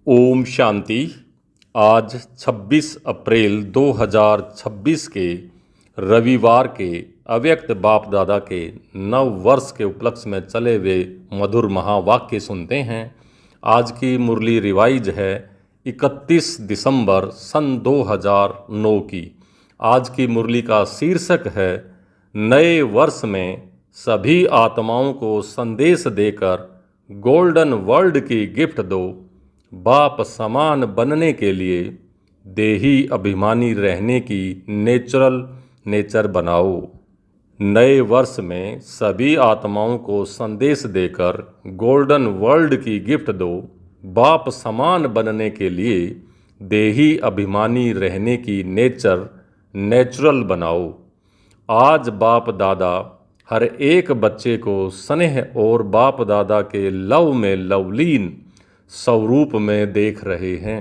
ओम शांति। आज 26 अप्रैल 2026 के रविवार के अव्यक्त बाप दादा के नव वर्ष के उपलक्ष्य में चले हुए मधुर महावाक्य सुनते हैं। आज की मुरली रिवाइज है 31 दिसंबर सन 2009 की। आज की मुरली का शीर्षक है नए वर्ष में सभी आत्माओं को संदेश देकर गोल्डन वर्ल्ड की गिफ्ट दो। बाप समान बनने के लिए देही अभिमानी रहने की नेचर बनाओ। नए वर्ष में सभी आत्माओं को संदेश देकर गोल्डन वर्ल्ड की गिफ्ट दो। बाप समान बनने के लिए देही अभिमानी रहने की नेचुरल बनाओ। आज बाप दादा हर एक बच्चे को स्नेह और बाप दादा के लव में लवलीन स्वरूप में देख रहे हैं।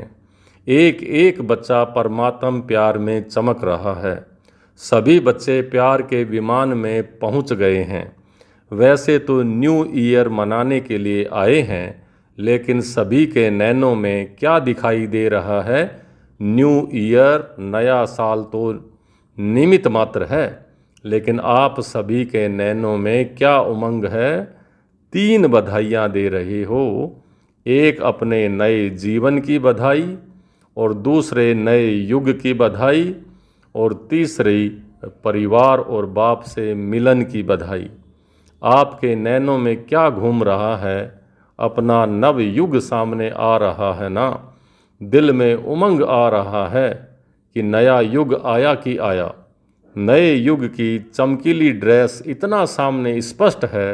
एक एक बच्चा परमात्म प्यार में चमक रहा है। सभी बच्चे प्यार के विमान में पहुंच गए हैं। वैसे तो न्यू ईयर मनाने के लिए आए हैं, लेकिन सभी के नैनों में क्या दिखाई दे रहा है? न्यू ईयर, नया साल तो निमित्त मात्र है, लेकिन आप सभी के नैनों में क्या उमंग है? 3 बधाइयाँ दे रहे हो। एक अपने नए जीवन की बधाई, और दूसरे नए युग की बधाई, और तीसरी परिवार और बाप से मिलन की बधाई। आपके नैनों में क्या घूम रहा है? अपना नव युग सामने आ रहा है ना? दिल में उमंग आ रहा है कि नया युग आया कि आया। नए युग की चमकीली ड्रेस इतना सामने स्पष्ट है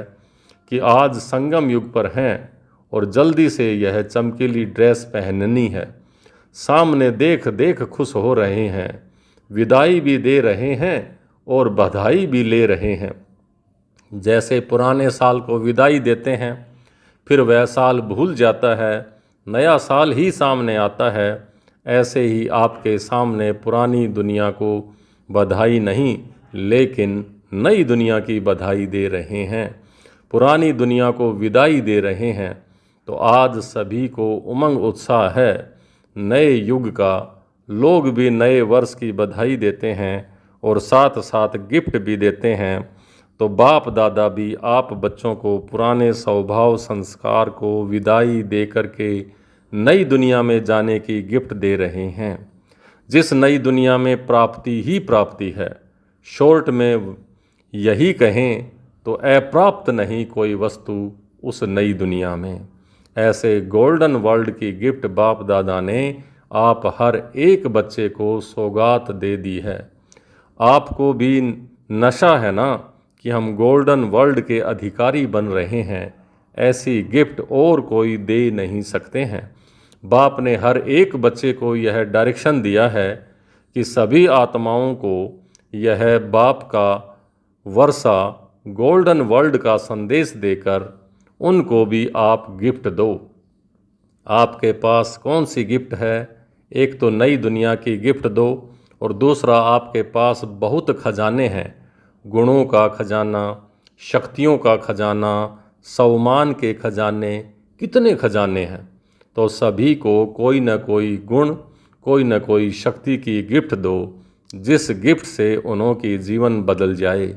कि आज संगम युग पर हैं और जल्दी से यह चमकीली ड्रेस पहननी है। सामने देख देख खुश हो रहे हैं, विदाई भी दे रहे हैं और बधाई भी ले रहे हैं। जैसे पुराने साल को विदाई देते हैं, फिर वह साल भूल जाता है, नया साल ही सामने आता है, ऐसे ही आपके सामने पुरानी दुनिया को बधाई नहीं, लेकिन नई दुनिया की बधाई दे रहे हैं। पुरानी दुनिया को विदाई दे रहे हैं। तो आज सभी को उमंग उत्साह है नए युग का। लोग भी नए वर्ष की बधाई देते हैं और साथ साथ गिफ्ट भी देते हैं। तो बाप दादा भी आप बच्चों को पुराने स्वभाव संस्कार को विदाई दे करके नई दुनिया में जाने की गिफ्ट दे रहे हैं, जिस नई दुनिया में प्राप्ति ही प्राप्ति है। शॉर्ट में यही कहें तो अप्राप्त नहीं कोई वस्तु उस नई दुनिया में। ऐसे गोल्डन वर्ल्ड की गिफ्ट बाप दादा ने आप हर एक बच्चे को सौगात दे दी है। आपको भी नशा है ना कि हम गोल्डन वर्ल्ड के अधिकारी बन रहे हैं। ऐसी गिफ्ट और कोई दे नहीं सकते हैं। बाप ने हर एक बच्चे को यह डायरेक्शन दिया है कि सभी आत्माओं को यह बाप का वर्षा गोल्डन वर्ल्ड का संदेश देकर उनको भी आप गिफ्ट दो। आपके पास कौन सी गिफ्ट है? एक तो नई दुनिया की गिफ्ट दो, और दूसरा आपके पास बहुत खजाने हैं। गुणों का खजाना, शक्तियों का खजाना, सम्मान के खजाने, कितने खजाने हैं। तो सभी को कोई न कोई गुण, कोई न कोई शक्ति की गिफ्ट दो, जिस गिफ्ट से उन्हों की जीवन बदल जाए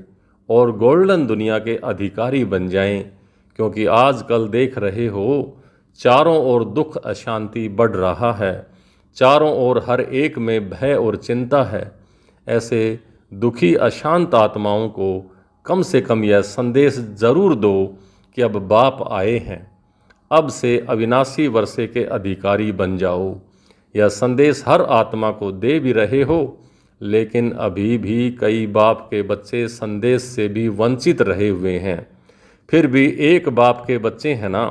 और गोल्डन दुनिया के अधिकारी बन जाएं। क्योंकि आजकल देख रहे हो, चारों ओर दुख अशांति बढ़ रहा है। चारों ओर हर एक में भय और चिंता है। ऐसे दुखी अशांत आत्माओं को कम से कम यह संदेश जरूर दो कि अब बाप आए हैं, अब से अविनाशी वर्षे के अधिकारी बन जाओ। यह संदेश हर आत्मा को दे भी रहे हो, लेकिन अभी भी कई बाप के बच्चे संदेश से भी वंचित रहे हुए हैं। फिर भी एक बाप के बच्चे हैं ना,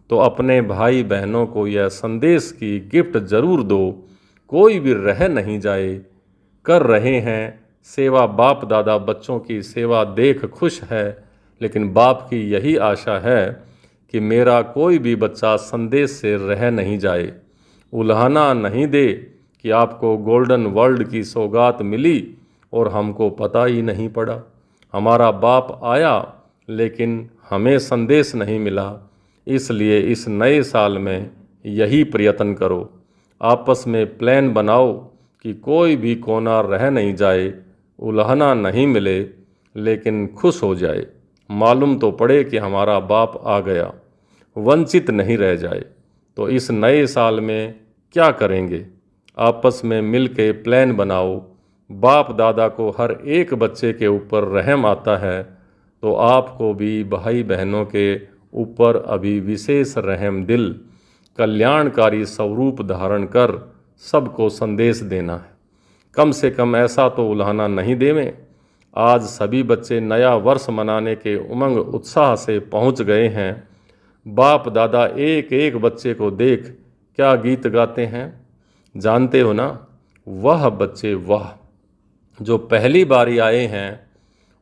तो अपने भाई बहनों को यह संदेश की गिफ्ट जरूर दो। कोई भी रह नहीं जाए। कर रहे हैं सेवा, बाप दादा बच्चों की सेवा देख खुश है, लेकिन बाप की यही आशा है कि मेरा कोई भी बच्चा संदेश से रह नहीं जाए। उल्हाना नहीं दे कि आपको गोल्डन वर्ल्ड की सौगात मिली और हमको पता ही नहीं पड़ा। हमारा बाप आया, लेकिन हमें संदेश नहीं मिला। इसलिए इस नए साल में यही प्रयत्न करो। आपस में प्लान बनाओ कि कोई भी कोना रह नहीं जाए, उलझना नहीं मिले, लेकिन खुश हो जाए। मालूम तो पड़े कि हमारा बाप आ गया, वंचित नहीं रह जाए। तो इस नए साल में क्या करेंगे? आपस में मिल के प्लान बनाओ। बाप दादा को हर एक बच्चे के ऊपर रहम आता है, तो आपको भी भाई बहनों के ऊपर अभी विशेष रहम दिल, कल्याणकारी स्वरूप धारण कर सबको संदेश देना है। कम से कम ऐसा तो उल्हाना नहीं देवें। आज सभी बच्चे नया वर्ष मनाने के उमंग उत्साह से पहुंच गए हैं। बाप दादा एक एक बच्चे को देख क्या गीत गाते हैं, जानते हो ना? वह बच्चे वाह जो पहली बारी आए हैं,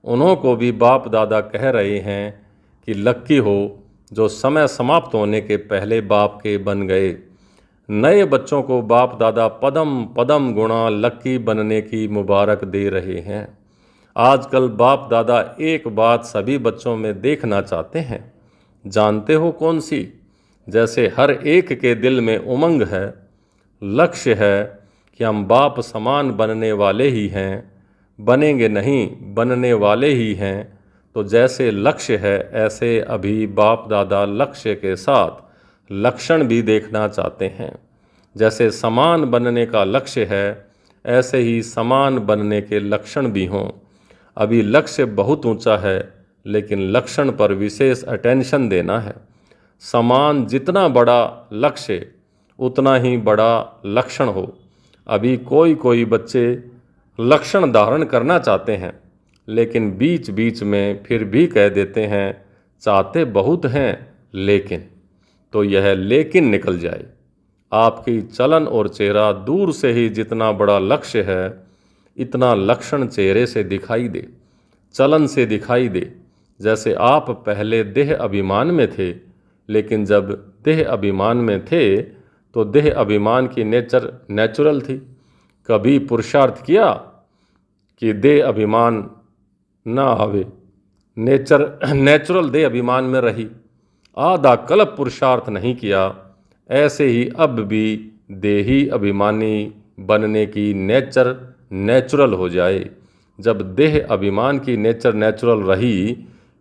उन्हों को भी बाप दादा कह रहे हैं कि लक्की हो जो समय समाप्त होने के पहले बाप के बन गए। नए बच्चों को बाप दादा पदम पदम गुणा लक्की बनने की मुबारक दे रहे हैं। आजकल बाप दादा एक बात सभी बच्चों में देखना चाहते हैं, जानते हो कौन सी? जैसे हर एक के दिल में उमंग है, लक्ष्य है कि हम बाप समान बनने वाले ही हैं, बनेंगे नहीं बनने वाले ही हैं। तो जैसे लक्ष्य है, ऐसे अभी बाप दादा लक्ष्य के साथ लक्षण भी देखना चाहते हैं। जैसे समान बनने का लक्ष्य है, ऐसे ही समान बनने के लक्षण भी हों। अभी लक्ष्य बहुत ऊंचा है, लेकिन लक्षण पर विशेष अटेंशन देना है। समान जितना बड़ा लक्ष्य, उतना ही बड़ा लक्षण हो। अभी कोई कोई बच्चे लक्षण धारण करना चाहते हैं, लेकिन बीच बीच में फिर भी कह देते हैं चाहते बहुत हैं लेकिन। तो यह लेकिन निकल जाए। आपकी चलन और चेहरा दूर से ही जितना बड़ा लक्ष्य है, इतना लक्षण चेहरे से दिखाई दे, चलन से दिखाई दे। जैसे आप पहले देह अभिमान में थे, लेकिन जब देह अभिमान में थे तो देह अभिमान की नेचर नेचुरल थी। कभी पुरुषार्थ किया कि देह अभिमान ना आवे, नेचुरल देह अभिमान में रही। आधा कल्प पुरुषार्थ नहीं किया। ऐसे ही अब भी देही अभिमानी बनने की नेचर नेचुरल हो जाए। जब देह अभिमान की नेचर नेचुरल रही,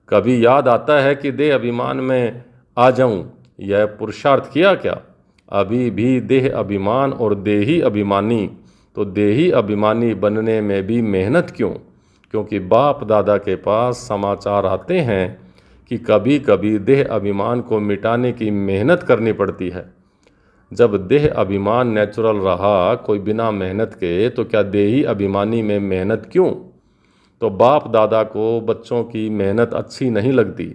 कभी याद आता है कि देह अभिमान में आ जाऊं? यह पुरुषार्थ किया क्या? अभी भी देह अभिमान और देही अभिमानी, तो देही अभिमानी बनने में भी मेहनत क्यों? क्योंकि बाप दादा के पास समाचार आते हैं कि कभी कभी देह अभिमान को मिटाने की मेहनत करनी पड़ती है। जब देह अभिमान नेचुरल रहा कोई बिना मेहनत के, तो क्या देही अभिमानी में मेहनत क्यों? तो बाप दादा को बच्चों की मेहनत अच्छी नहीं लगती।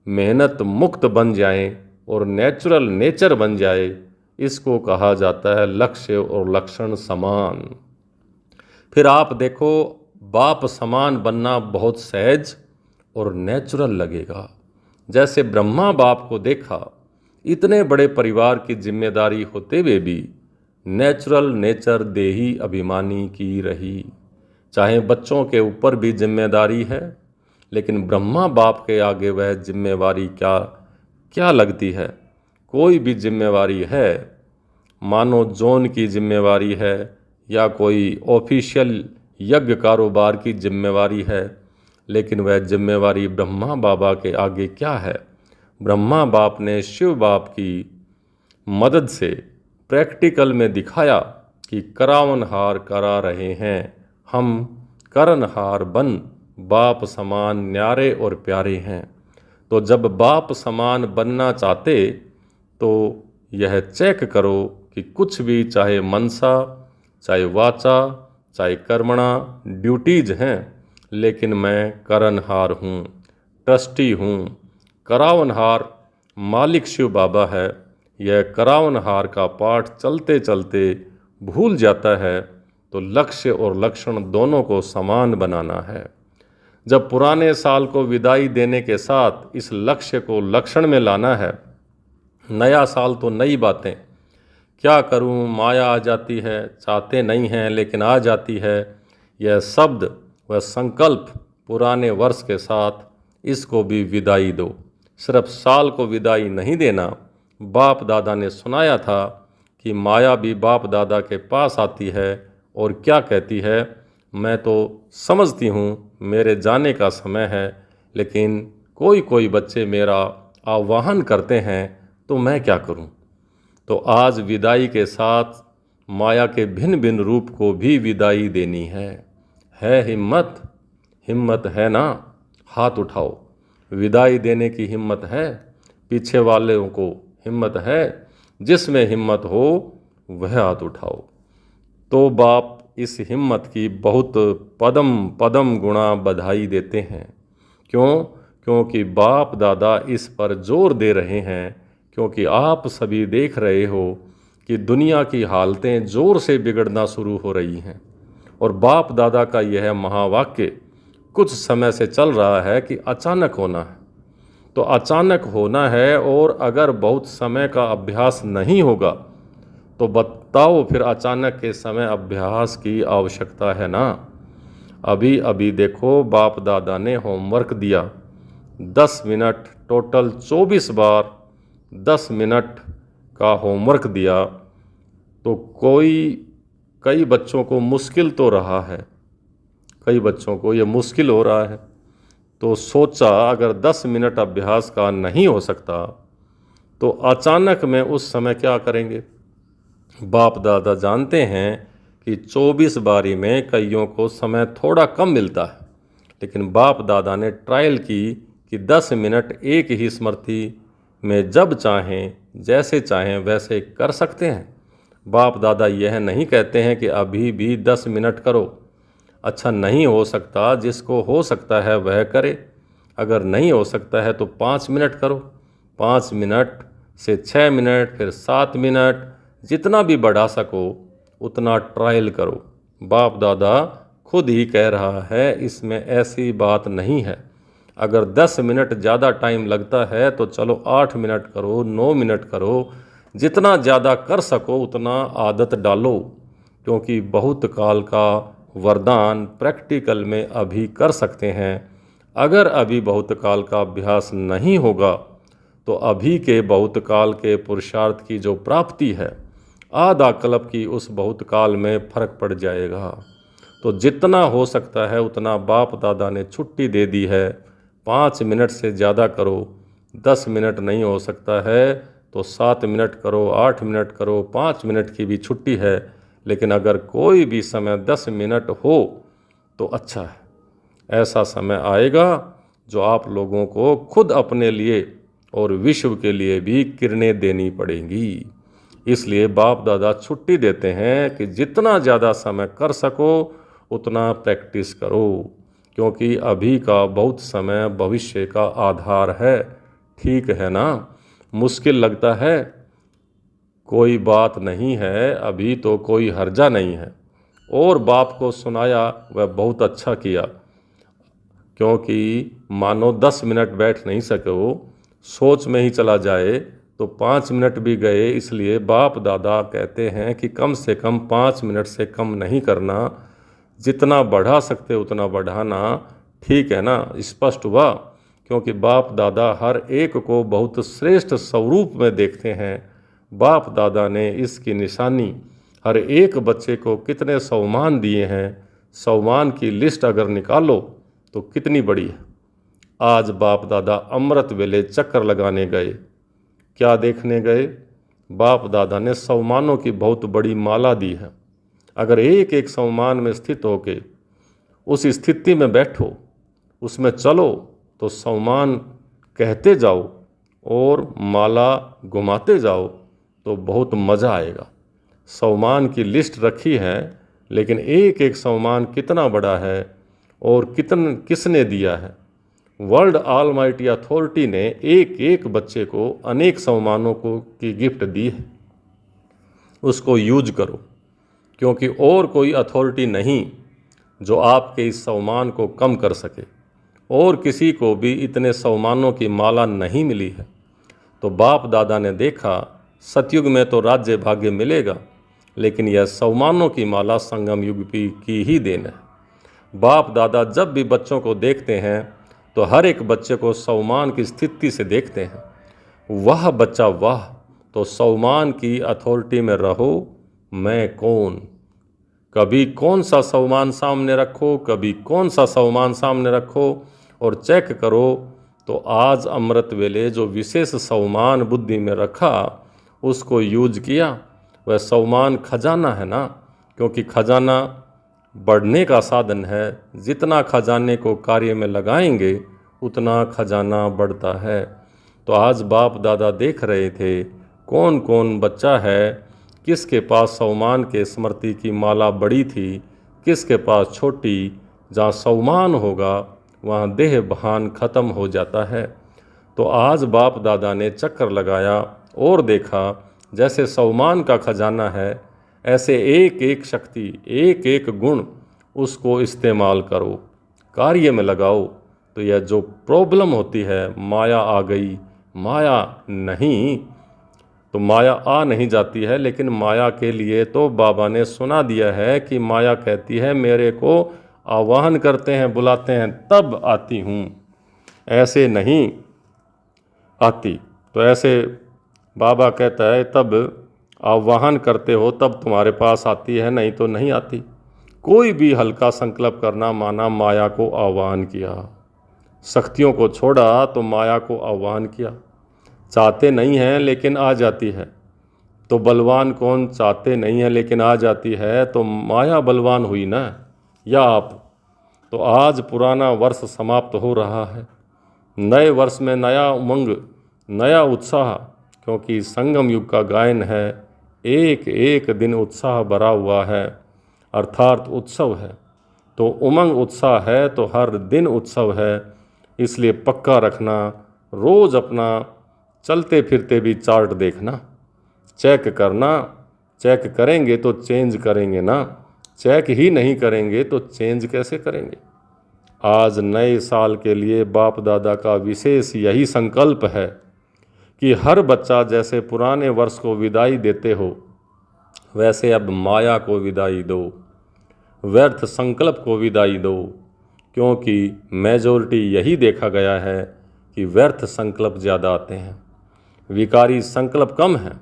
मेहनत मुक्त बन जाए और नेचुरल नेचर बन जाए, इसको कहा जाता है लक्ष्य और लक्षण समान। फिर आप देखो, बाप समान बनना बहुत सहज और नेचुरल लगेगा। जैसे ब्रह्मा बाप को देखा, इतने बड़े परिवार की जिम्मेदारी होते हुए भी नेचुरल नेचर देही अभिमानी की रही। चाहे बच्चों के ऊपर भी जिम्मेदारी है, लेकिन ब्रह्मा बाप के आगे वह जिम्मेवारी क्या लगती है? कोई भी जिम्मेवारी है, मानो जोन की जिम्मेवारी है या कोई ऑफिशियल यज्ञ कारोबार की जिम्मेवारी है, लेकिन वह जिम्मेवारी ब्रह्मा बाबा के आगे क्या है? ब्रह्मा बाप ने शिव बाप की मदद से प्रैक्टिकल में दिखाया कि करावनहार करा रहे हैं हम, करनहार बन बाप समान न्यारे और प्यारे हैं। तो जब बाप समान बनना चाहते तो यह चेक करो कि कुछ भी, चाहे मनसा, चाहे वाचा, चाहे कर्मणा ड्यूटीज हैं, लेकिन मैं करनहार हूँ, ट्रस्टी हूँ। करावनहार मालिक शिव बाबा है। यह करावनहार का पाठ चलते चलते भूल जाता है, तो लक्ष्य और लक्षण दोनों को समान बनाना है। जब पुराने साल को विदाई देने के साथ इस लक्ष्य को लक्षण में लाना है, नया साल तो नई बातें, क्या करूं, माया आ जाती है, चाहते नहीं हैं लेकिन आ जाती है। यह शब्द व संकल्प पुराने वर्ष के साथ इसको भी विदाई दो। सिर्फ साल को विदाई नहीं देना, बाप दादा ने सुनाया था कि माया भी बाप दादा के पास आती है और क्या कहती है, मैं तो समझती हूँ मेरे जाने का समय है, लेकिन कोई कोई बच्चे मेरा आह्वान करते हैं तो मैं क्या करूँ। तो आज विदाई के साथ माया के भिन्न भिन्न रूप को भी विदाई देनी है हिम्मत? हिम्मत है ना? हाथ उठाओ। विदाई देने की हिम्मत है? पीछे वालों को हिम्मत है? जिसमें हिम्मत हो वह हाथ उठाओ। तो बाप इस हिम्मत की बहुत पदम पदम गुणा बधाई देते हैं। क्यों? क्योंकि बाप दादा इस पर जोर दे रहे हैं, क्योंकि आप सभी देख रहे हो कि दुनिया की हालतें जोर से बिगड़ना शुरू हो रही हैं। और बाप दादा का यह महावाक्य कुछ समय से चल रहा है कि अचानक होना है। तो अचानक होना है, और अगर बहुत समय का अभ्यास नहीं होगा तो बताओ फिर अचानक के समय अभ्यास की आवश्यकता है ना। अभी अभी देखो, बाप दादा ने होमवर्क दिया 10 मिनट, टोटल 24 बार 10 मिनट का होमवर्क दिया। तो कई बच्चों को मुश्किल तो रहा है, कई बच्चों को ये मुश्किल हो रहा है। तो सोचा अगर 10 मिनट अभ्यास का नहीं हो सकता तो अचानक में उस समय क्या करेंगे। बाप दादा जानते हैं कि 24 बारी में कईयों को समय थोड़ा कम मिलता है, लेकिन बाप दादा ने ट्रायल की कि 10 मिनट एक ही स्मृति में जब चाहें जैसे चाहें वैसे कर सकते हैं। बाप दादा यह नहीं कहते हैं कि अभी भी 10 मिनट करो। अच्छा नहीं हो सकता, जिसको हो सकता है वह करे। अगर नहीं हो सकता है तो 5 मिनट करो, 5 मिनट से 6 मिनट, फिर 7 मिनट, जितना भी बढ़ा सको उतना ट्रायल करो। बाप दादा खुद ही कह रहा है, इसमें ऐसी बात नहीं है। अगर 10 मिनट ज़्यादा टाइम लगता है तो चलो 8 मिनट करो, 9 मिनट करो, जितना ज़्यादा कर सको उतना आदत डालो, क्योंकि बहुत काल का वरदान प्रैक्टिकल में अभी कर सकते हैं। अगर अभी बहुत काल का अभ्यास नहीं होगा तो अभी के बहुत काल के पुरुषार्थ की जो प्राप्ति है आधा कल्प की, उस बहुत काल में फर्क पड़ जाएगा। तो जितना हो सकता है उतना बाप दादा ने छुट्टी दे दी है। 5 मिनट से ज़्यादा करो, 10 मिनट नहीं हो सकता है तो 7 मिनट करो, 8 मिनट करो, 5 मिनट की भी छुट्टी है। लेकिन अगर कोई भी समय 10 मिनट हो तो अच्छा है। ऐसा समय आएगा जो आप लोगों को खुद अपने लिए और विश्व के लिए भी किरणें देनी पड़ेंगी। इसलिए बाप दादा छुट्टी देते हैं कि जितना ज़्यादा समय कर सको उतना प्रैक्टिस करो, क्योंकि अभी का बहुत समय भविष्य का आधार है। ठीक है ना? मुश्किल लगता है, कोई बात नहीं है, अभी तो कोई हर्जा नहीं है। और बाप को सुनाया वह बहुत अच्छा किया, क्योंकि मानो 10 मिनट बैठ नहीं सके वो सोच में ही चला जाए तो 5 मिनट भी गए। इसलिए बाप दादा कहते हैं कि कम से कम 5 मिनट से कम नहीं करना, जितना बढ़ा सकते उतना बढ़ाना। ठीक है ना? स्पष्ट हुआ? क्योंकि बाप दादा हर एक को बहुत श्रेष्ठ स्वरूप में देखते हैं। बाप दादा ने इसकी निशानी हर एक बच्चे को कितने सम्मान दिए हैं, सम्मान की लिस्ट अगर निकालो तो कितनी बड़ी है। आज बाप दादा अमृत वेले चक्कर लगाने गए, क्या देखने गए? बाप दादा ने सम्मानों की बहुत बड़ी माला दी है। अगर एक एक सम्मान में स्थित होके उस स्थिति में बैठो, उसमें चलो, तो सम्मान कहते जाओ और माला घुमाते जाओ तो बहुत मज़ा आएगा। सम्मान की लिस्ट रखी है, लेकिन एक एक सम्मान कितना बड़ा है और किसने दिया है। वर्ल्ड ऑलमाइटी अथॉरिटी ने एक एक बच्चे को अनेक सम्मानों की गिफ्ट दी है। उसको यूज करो, क्योंकि और कोई अथॉरिटी नहीं जो आपके इस सम्मान को कम कर सके। और किसी को भी इतने सम्मानों की माला नहीं मिली है। तो बाप दादा ने देखा सतयुग में तो राज्य भाग्य मिलेगा, लेकिन यह सम्मानों की माला संगम युग की ही देन है। बाप दादा जब भी बच्चों को देखते हैं तो हर एक बच्चे को सम्मान की स्थिति से देखते हैं। वाह बच्चा वाह, तो स्वमान की अथॉरिटी में रहो। मैं कौन, कभी कौन सा स्वमान सामने रखो, कभी कौन सा स्वमान सामने रखो और चेक करो। तो आज अमृत वेले जो विशेष स्वमान बुद्धि में रखा, उसको यूज किया, वह स्वमान खजाना है ना, क्योंकि खजाना बढ़ने का साधन है। जितना खजाने को कार्य में लगाएंगे उतना खजाना बढ़ता है। तो आज बाप दादा देख रहे थे कौन कौन बच्चा है, किसके पास स्वमान के स्मृति की माला बड़ी थी, किसके पास छोटी। जहाँ स्वमान होगा वहाँ देह भान खत्म हो जाता है। तो आज बाप दादा ने चक्कर लगाया और देखा जैसे स्वमान का खजाना है, ऐसे एक एक शक्ति, एक एक गुण उसको इस्तेमाल करो, कार्य में लगाओ। तो यह जो प्रॉब्लम होती है, माया आ गई, माया नहीं, तो माया आ नहीं जाती है। लेकिन माया के लिए तो बाबा ने सुना दिया है कि माया कहती है मेरे को आवाहन करते हैं, बुलाते हैं तब आती हूँ, ऐसे नहीं आती। तो ऐसे बाबा कहता है तब आवाहन करते हो तब तुम्हारे पास आती है, नहीं तो नहीं आती। कोई भी हल्का संकल्प करना माना माया को आह्वान किया, शक्तियों को छोड़ा तो माया को आह्वान किया। चाहते नहीं हैं लेकिन आ जाती है। तो बलवान कौन, चाहते नहीं हैं लेकिन आ जाती है, तो माया बलवान हुई ना, या आप। तो आज पुराना वर्ष समाप्त हो रहा है, नए वर्ष में नया उमंग, नया उत्साह, क्योंकि संगम युग का गायन है, एक एक दिन उत्साह भरा हुआ है, अर्थात उत्सव है। तो उमंग उत्साह है तो हर दिन उत्सव है। इसलिए पक्का रखना, रोज़ अपना चलते फिरते भी चार्ट देखना, चेक करना। चेक करेंगे तो चेंज करेंगे ना, चेक ही नहीं करेंगे तो चेंज कैसे करेंगे। आज नए साल के लिए बाप दादा का विशेष यही संकल्प है कि हर बच्चा जैसे पुराने वर्ष को विदाई देते हो, वैसे अब माया को विदाई दो, व्यर्थ संकल्प को विदाई दो। क्योंकि मेजॉरिटी यही देखा गया है कि व्यर्थ संकल्प ज़्यादा आते हैं, विकारी संकल्प कम हैं,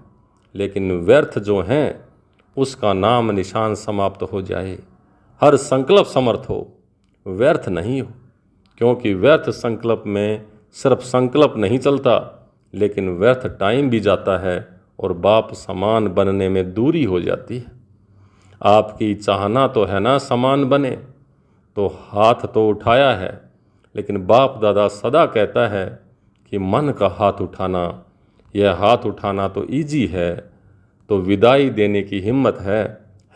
लेकिन व्यर्थ जो हैं उसका नाम निशान समाप्त हो जाए। हर संकल्प समर्थ हो, व्यर्थ नहीं हो। क्योंकि व्यर्थ संकल्प में सिर्फ संकल्प नहीं चलता, लेकिन व्यर्थ टाइम भी जाता है और बाप समान बनने में दूरी हो जाती है। आपकी चाहना तो है ना समान बने, तो हाथ तो उठाया है, लेकिन बाप दादा सदा कहता है कि मन का हाथ उठाना, यह हाथ उठाना तो इजी है, तो विदाई देने की हिम्मत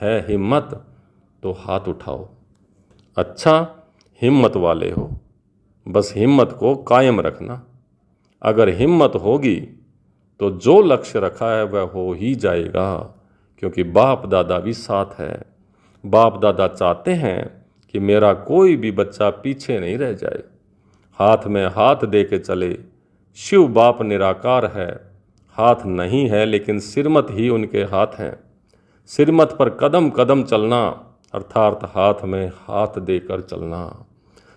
है हिम्मत तो हाथ उठाओ। अच्छा हिम्मत वाले हो, बस हिम्मत को कायम रखना। अगर हिम्मत होगी तो जो लक्ष्य रखा है वह हो ही जाएगा, क्योंकि बाप दादा भी साथ है। बाप दादा चाहते हैं कि मेरा कोई भी बच्चा पीछे नहीं रह जाए, हाथ में हाथ दे के चले। शिव बाप निराकार है, हाथ नहीं है, लेकिन सिरमत ही उनके हाथ हैं। सिरमत पर कदम कदम चलना, अर्थात हाथ में हाथ देकर चलना।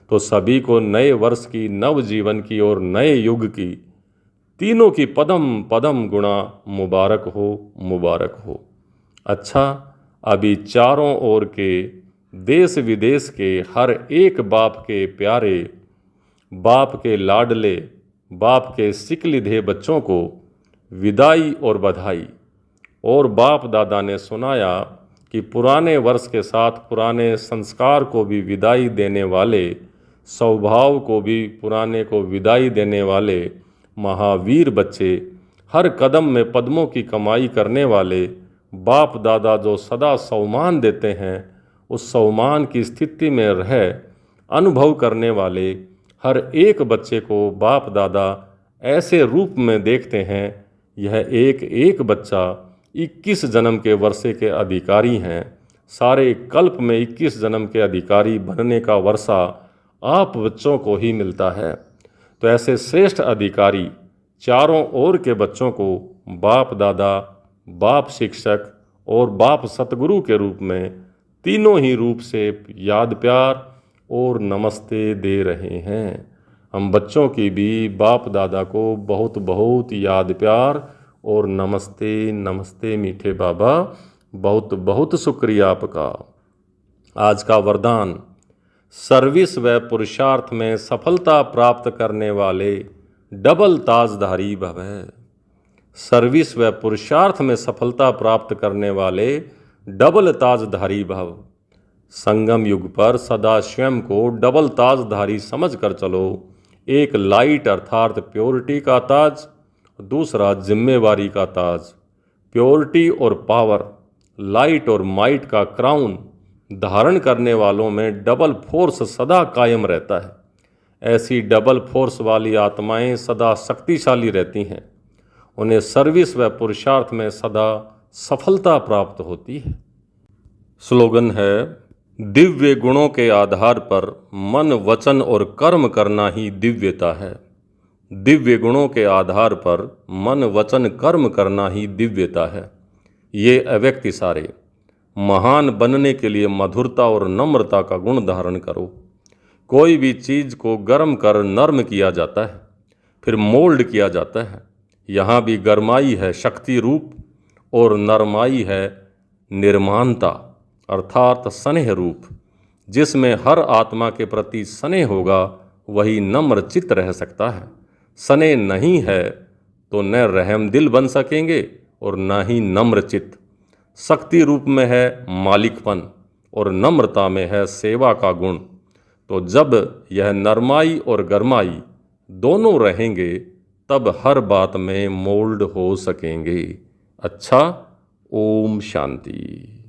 तो सभी को नए वर्ष की, नव जीवन की और नए युग की, तीनों की पदम पदम गुणा मुबारक हो, मुबारक हो। अच्छा, अभी चारों ओर के देश विदेश के हर एक बाप के प्यारे, बाप के लाडले, बाप के सिकलिधे बच्चों को विदाई और बधाई। और बाप दादा ने सुनाया कि पुराने वर्ष के साथ पुराने संस्कार को भी विदाई देने वाले, स्वभाव को भी पुराने को विदाई देने वाले महावीर बच्चे, हर कदम में पद्मों की कमाई करने वाले बाप दादा जो सदा सम्मान देते हैं, उस सम्मान की स्थिति में रह अनुभव करने वाले हर एक बच्चे को बाप दादा ऐसे रूप में देखते हैं। यह एक एक बच्चा 21 जन्म के वर्षे के अधिकारी हैं। सारे कल्प में 21 जन्म के अधिकारी बनने का वर्षा आप बच्चों को ही मिलता है। तो ऐसे श्रेष्ठ अधिकारी चारों ओर के बच्चों को बाप दादा, बाप शिक्षक और बाप सतगुरु के रूप में, तीनों ही रूप से याद प्यार और नमस्ते दे रहे हैं। हम बच्चों की भी बाप दादा को बहुत बहुत याद प्यार और नमस्ते नमस्ते मीठे बाबा, बहुत बहुत शुक्रिया आपका। आज का वरदान, सर्विस व पुरुषार्थ में सफलता प्राप्त करने वाले डबल ताजधारी भव। सर्विस व पुरुषार्थ में सफलता प्राप्त करने वाले डबल ताजधारी भव। संगम युग पर सदा स्वयं को डबल ताजधारी समझकर चलो। एक लाइट अर्थात प्योरिटी का ताज, दूसरा जिम्मेवारी का ताज। प्योरिटी और पावर, लाइट और माइट का क्राउन धारण करने वालों में डबल फोर्स सदा कायम रहता है। ऐसी डबल फोर्स वाली आत्माएं सदा शक्तिशाली रहती हैं। उन्हें सर्विस व पुरुषार्थ में सदा सफलता प्राप्त होती है। स्लोगन है, दिव्य गुणों के आधार पर मन, वचन और कर्म करना ही दिव्यता है। दिव्य गुणों के आधार पर मन, वचन, कर्म करना ही दिव्यता है। ये अव्यक्त इशारे, महान बनने के लिए मधुरता और नम्रता का गुण धारण करो। कोई भी चीज़ को गर्म कर नर्म किया जाता है, फिर मोल्ड किया जाता है। यहाँ भी गर्माई है शक्ति रूप और नरमाई है निर्माणता अर्थात स्नेह रूप। जिसमें हर आत्मा के प्रति स्नेह होगा वही नम्र चित्त रह सकता है। स्नेह नहीं है तो न रहम दिल बन सकेंगे और न ही नम्र चित्त। शक्ति रूप में है मालिकपन और नम्रता में है सेवा का गुण। तो जब यह नरमाई और गरमाई दोनों रहेंगे तब हर बात में मोल्ड हो सकेंगे। अच्छा, ओम शांति।